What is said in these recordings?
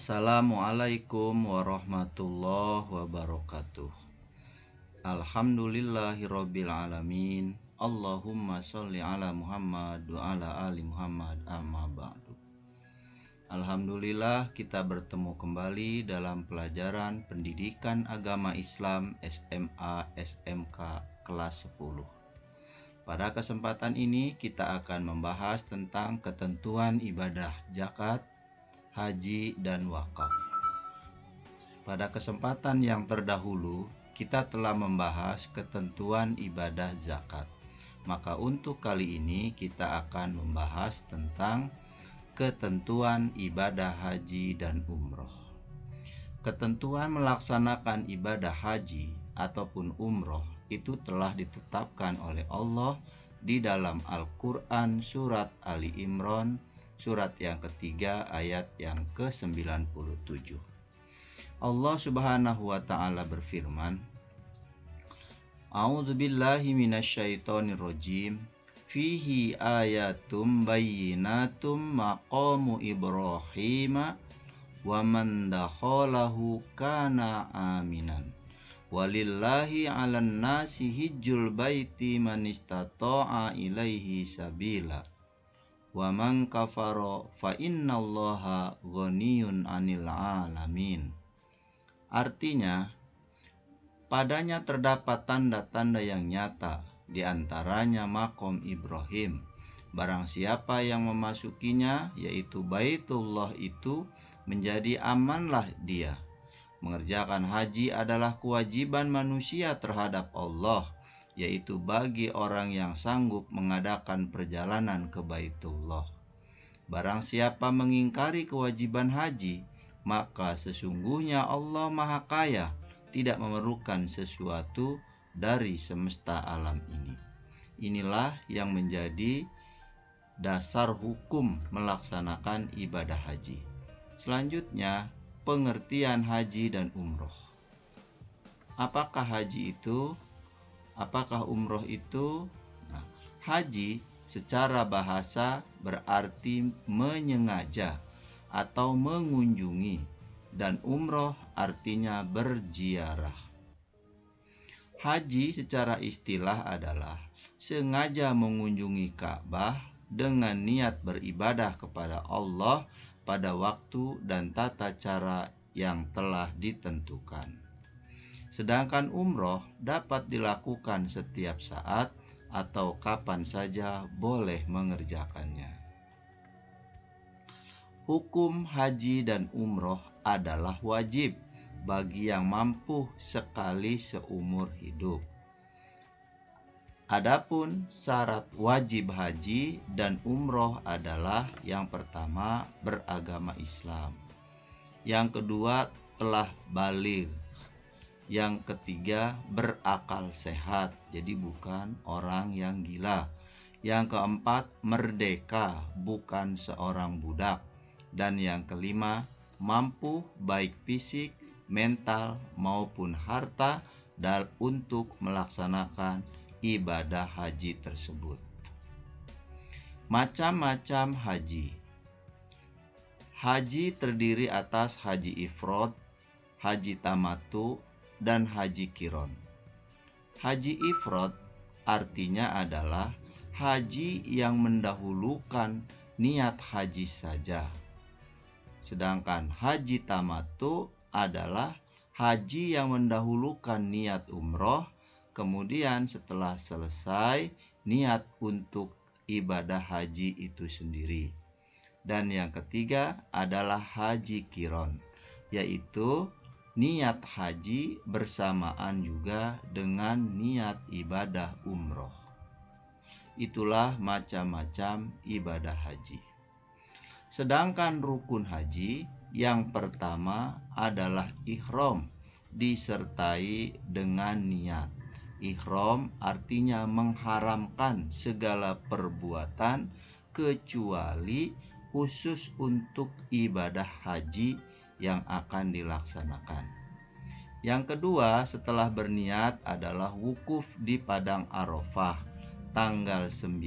Assalamualaikum warahmatullahi wabarakatuh. Alhamdulillahirabbil alamin. Allahumma sholli ala Muhammad wa ala ali Muhammad, amma ba'du. Alhamdulillah, kita bertemu kembali dalam pelajaran pendidikan agama Islam SMA SMK kelas 10. Pada kesempatan ini kita akan membahas tentang ketentuan ibadah zakat, haji, dan wakaf. Pada kesempatan yang terdahulu, kita telah membahas ketentuan ibadah zakat. Maka untuk kali ini kita akan membahas tentang ketentuan ibadah haji dan umroh. Ketentuan melaksanakan ibadah haji ataupun umroh itu telah ditetapkan oleh Allah di dalam Al-Quran surat Ali Imran surat yang ketiga ayat yang ke-97. Allah Subhanahu wa ta'ala berfirman, A'udzubillahi minasyaitonirrajim. Fihi ayatum bayyinatum maqamu Ibrahim wa man dakhalahu kana aminan. Walillahi 'alan nasi hijjul baiti man istata'a ilaihi sabila. Wa man kafara fa innallaha ghaniyun 'anil 'alamin. Artinya, padanya terdapat tanda-tanda yang nyata, di antaranya makom Ibrahim. Barang siapa yang memasukinya, yaitu Baitullah itu, menjadi amanlah dia. Mengerjakan haji adalah kewajiban manusia terhadap Allah, yaitu bagi orang yang sanggup mengadakan perjalanan ke Baitullah. Barang siapa mengingkari kewajiban haji, maka sesungguhnya Allah Maha Kaya, tidak memerlukan sesuatu dari semesta alam ini. Inilah yang menjadi dasar hukum melaksanakan ibadah haji. Selanjutnya, pengertian haji dan umroh. Apakah haji itu? Apakah umroh itu? Nah, haji secara bahasa berarti menyengaja atau mengunjungi, dan umroh artinya berziarah. Haji secara istilah adalah sengaja mengunjungi Ka'bah dengan niat beribadah kepada Allah pada waktu dan tata cara yang telah ditentukan. Sedangkan umroh dapat dilakukan setiap saat atau kapan saja boleh mengerjakannya. Hukum haji dan umroh adalah wajib bagi yang mampu sekali seumur hidup. Adapun syarat wajib haji dan umroh adalah yang pertama, beragama Islam. Yang kedua, telah baligh. Yang ketiga, berakal sehat, jadi bukan orang yang gila. Yang keempat, merdeka, bukan seorang budak. Dan yang kelima, mampu baik fisik, mental maupun harta untuk melaksanakan ibadah haji tersebut. Macam-macam haji. Haji terdiri atas haji ifrad, haji tamattu, dan haji qiron. Haji ifrad artinya adalah haji yang mendahulukan niat haji saja. Sedangkan haji tamattu adalah haji yang mendahulukan niat umroh, kemudian setelah selesai niat untuk ibadah haji itu sendiri. Dan yang ketiga adalah haji qiron, yaitu niat haji bersamaan juga dengan niat ibadah umroh. Itulah macam-macam ibadah haji. Sedangkan rukun haji yang pertama adalah ihram, disertai dengan niat. Ihram artinya mengharamkan segala perbuatan kecuali khusus untuk ibadah haji yang akan dilaksanakan. Yang kedua setelah berniat adalah wukuf di Padang Arafah tanggal 9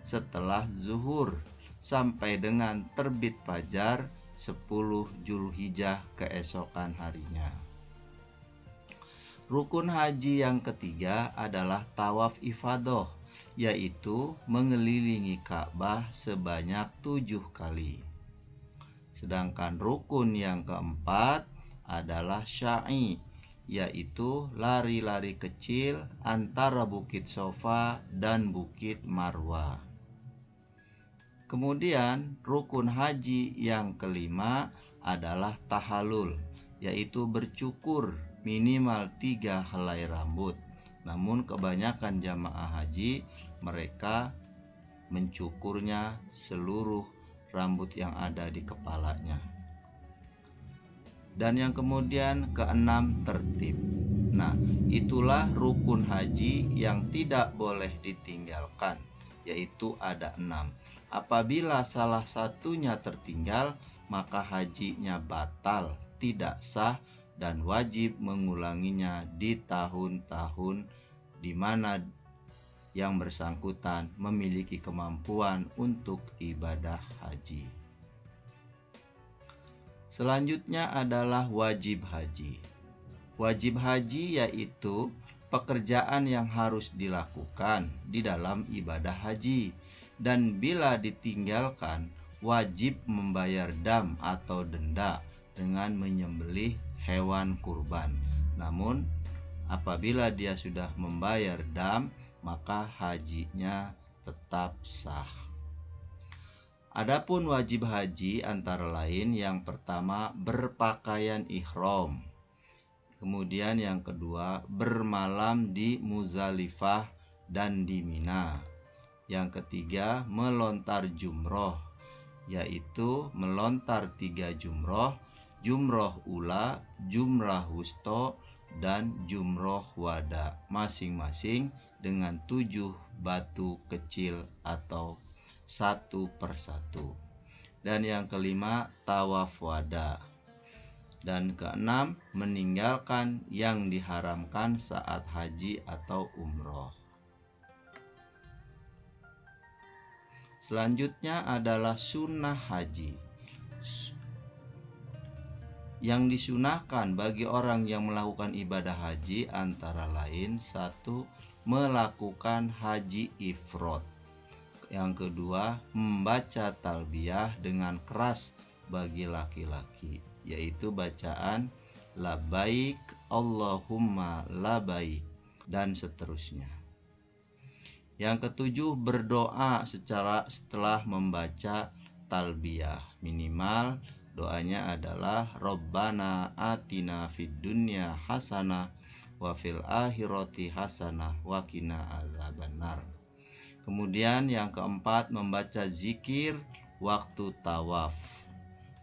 setelah zuhur sampai dengan terbit fajar 10 Zulhijjah keesokan harinya. Rukun haji yang ketiga adalah tawaf ifadah, yaitu mengelilingi Ka'bah sebanyak 7 kali. Sedangkan rukun yang keempat adalah sya'i, yaitu lari-lari kecil antara Bukit Sofa dan Bukit Marwa. Kemudian rukun haji yang kelima adalah tahallul, yaitu bercukur minimal 3 helai rambut. Namun kebanyakan jamaah haji mereka mencukurnya seluruh rambut yang ada di kepalanya. Dan yang kemudian keenam, tertib. Nah, itulah rukun haji yang tidak boleh ditinggalkan, yaitu ada 6. Apabila salah satunya tertinggal, maka hajinya batal, tidak sah, dan wajib mengulanginya di tahun-tahun di mana yang bersangkutan memiliki kemampuan untuk ibadah haji. Selanjutnya adalah wajib haji. Wajib haji yaitu pekerjaan yang harus dilakukan di dalam ibadah haji, dan bila ditinggalkan wajib membayar dam atau denda dengan menyembelih hewan kurban. Namun apabila dia sudah membayar dam, maka hajinya tetap sah. Adapun wajib haji antara lain, yang pertama berpakaian ihram. Kemudian yang kedua bermalam di Muzdalifah dan di Mina. Yang ketiga melontar jumroh, yaitu melontar 3 jumroh, jumroh ula, jumrah wusta, dan jumroh wada, masing-masing dengan 7 batu kecil atau 1 per 1. Dan yang kelima tawaf wada. Dan keenam meninggalkan yang diharamkan saat haji atau umroh. Selanjutnya adalah sunnah haji. Yang disunahkan bagi orang yang melakukan ibadah haji antara lain, 1. Melakukan haji ifrad. Yang kedua, membaca talbiyah dengan keras bagi laki-laki, yaitu bacaan labbaik Allahumma labbaik dan seterusnya. Yang ketujuh, berdoa setelah membaca talbiyah. Minimal doanya adalah Rabbana atina fid dunya hasanah wa fil akhirati hasanah wa qina azabannar. Kemudian yang keempat, membaca zikir waktu tawaf.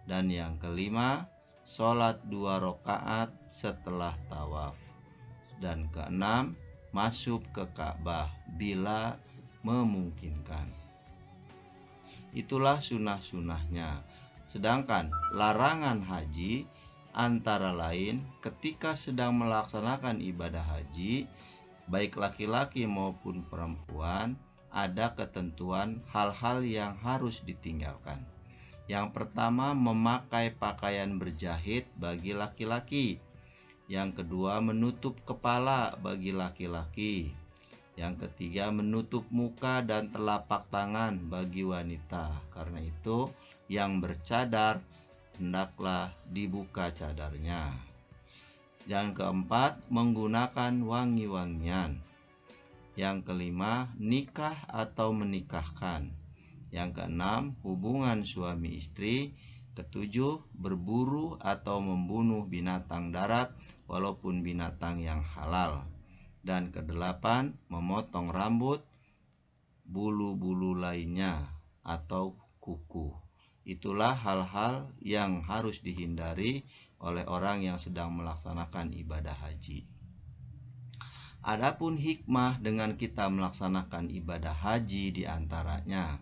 Dan yang kelima, sholat 2 rakaat setelah tawaf. Dan keenam, masuk ke Ka'bah bila memungkinkan. Itulah sunnah-sunnahnya. Sedangkan larangan haji antara lain ketika sedang melaksanakan ibadah haji, baik laki-laki maupun perempuan, ada ketentuan hal-hal yang harus ditinggalkan. Yang pertama, memakai pakaian berjahit bagi laki-laki. Yang kedua, menutup kepala bagi laki-laki. Yang ketiga, menutup muka dan telapak tangan bagi wanita. Karena itu, yang bercadar hendaklah dibuka cadarnya. Yang keempat, menggunakan wangi-wangian. Yang kelima, nikah atau menikahkan. Yang keenam, hubungan suami istri. Ketujuh, berburu atau membunuh binatang darat walaupun binatang yang halal. Dan kedelapan, memotong rambut, bulu-bulu lainnya atau kuku. Itulah hal-hal yang harus dihindari oleh orang yang sedang melaksanakan ibadah haji. Adapun hikmah dengan kita melaksanakan ibadah haji diantaranya,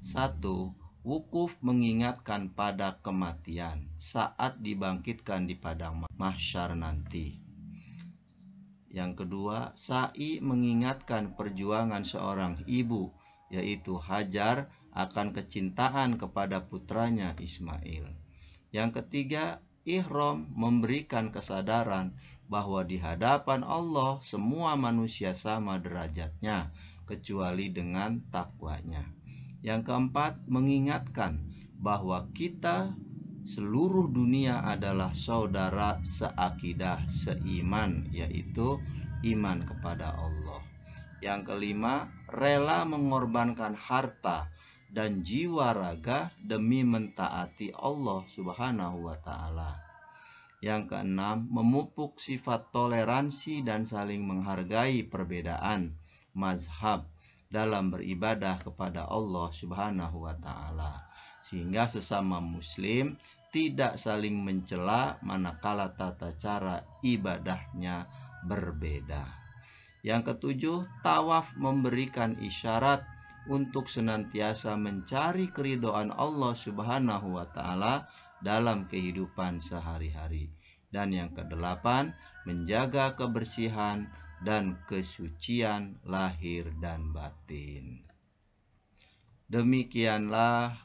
1. Wukuf mengingatkan pada kematian saat dibangkitkan di padang mahsyar nanti. Yang kedua, sa'i mengingatkan perjuangan seorang ibu, yaitu Hajar, akan kecintaan kepada putranya Ismail. Yang ketiga, ihram memberikan kesadaran bahwa di hadapan Allah semua manusia sama derajatnya kecuali dengan takwanya. Yang keempat, mengingatkan bahwa kita seluruh dunia adalah saudara seakidah, seiman, yaitu iman kepada Allah. Yang kelima, rela mengorbankan harta dan jiwa raga demi mentaati Allah Subhanahu wa Ta'ala. Yang keenam, memupuk sifat toleransi dan saling menghargai perbedaan mazhab dalam beribadah kepada Allah Subhanahu wa Ta'ala, sehingga sesama muslim tidak saling mencela manakala tata cara ibadahnya berbeda. Yang ketujuh, tawaf memberikan isyarat untuk senantiasa mencari keridhaan Allah Subhanahu wa Ta'ala dalam kehidupan sehari-hari. Dan yang kedelapan, menjaga kebersihan dan kesucian lahir dan batin. Demikianlah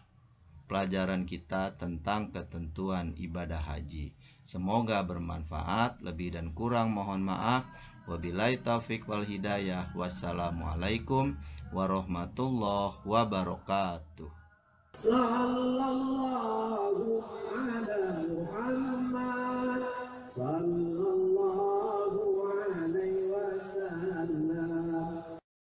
pelajaran kita tentang ketentuan ibadah haji. Semoga bermanfaat. Lebih dan kurang mohon maaf. Wabillahi taufik wal hidayah. Wassalamualaikum warahmatullahi wabarakatuh. Sallallahu ala Muhammad sallallahu